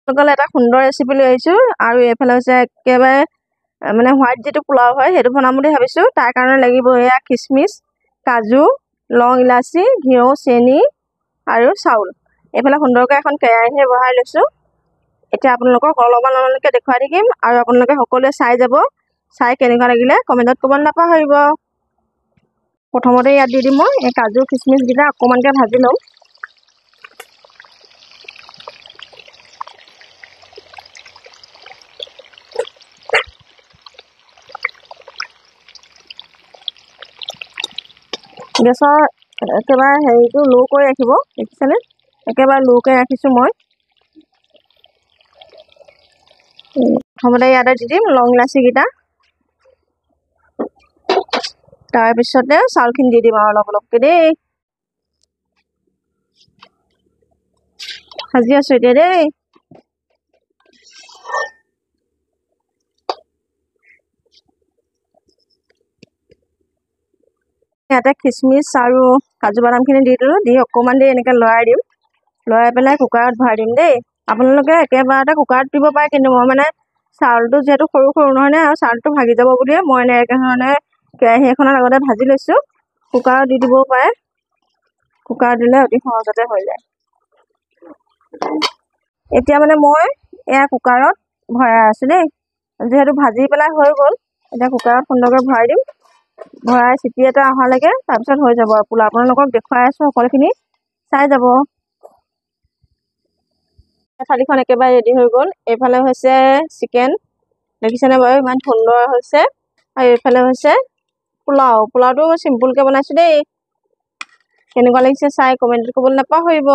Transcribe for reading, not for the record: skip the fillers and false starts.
সকলে এটা সুন্দৰ ৰেচিপি লৈ আহিছোঁ আৰু এইফালে হৈছে একেবাৰে মানে হোৱাইট যিটো পোলাও হয় সেইটো বনাম বুলি ভাবিছোঁ। তাৰ কাৰণে লাগিব এয়া খিচমিচ, কাজু, লং, ইলাচি, ঘিউ, চেনি আৰু চাউল। এইফালে সুন্দৰকৈ এখন কেৰাহী বহাই লৈছোঁ। এতিয়া আপোনালোকক অলপমানলৈকে দেখুৱাই থাকিম আৰু আপোনালোকে সকলোৱে চাই যাব। চাই কেনেকুৱা লাগিলে কমেণ্টত ক'ব নাপাহৰিব। প্ৰথমতে ইয়াত দি দিম মই এই কাজু খিচমিচকেইটা অকণমানকৈ ভাজি ল'ম। গেছৰ একেবাৰে হেৰিটো ল' কৰি ৰাখিব, দেখিছেনে? একেবাৰে ল'কৈ ৰাখিছোঁ মই। প্ৰথমতে ইয়াতে দি দিম লং ইলাচিকেইটা, তাৰপিছতে চাউলখিনি দি দিম আৰু অলপ অলপকৈ দেই। ভাজি আছোঁ এতিয়া দেই। ইয়াতে খিচমিচ আৰু কাজু বাদামখিনি দি দিলোঁ, দি অকণমান দেৰি এনেকৈ লৰাই দিম। লৰাই পেলাই কুকাৰত ভৰাই দিম দেই। আপোনালোকে একেবাৰতে কুকাৰত দিব পাৰে, কিন্তু মই মানে চাউলটো যিহেতু সৰু সৰু নহয়নে আৰু চাউলটো ভাগি যাব বুলিয়ে মই এনেকৈ ধৰণে কেৰাহী এখনত আগতে ভাজি লৈছোঁ। কুকাৰত দি দিবও পাৰে, কুকাৰত দিলে অতি সহজতে হৈ যায়। এতিয়া মানে মই এয়া কুকাৰত ভৰাই আছোঁ দেই। যিহেতু ভাজি পেলাই হৈ গ'ল, এতিয়া কুকাৰত সুন্দৰকৈ ভৰাই দিম। ভৰাই চিটি এটা অহালৈকে তাৰপিছত হৈ যাব আৰু পোলাও। আপোনালোকক দেখুৱাই আছোঁ, সকলোখিনি চাই যাব। থালিখন একেবাৰে ৰেডি হৈ গ'ল। এইফালে হৈছে চিকেন, দেখিছেনে বাৰু ইমান সুন্দৰ হৈছে। আৰু এইফালে হৈছে পোলাও। পোলাওটো মই চিম্পুলকৈ বনাইছোঁ দেই। কেনেকুৱা লাগিছে চাই কমেণ্টত ক'বলৈ নাপাহৰিব।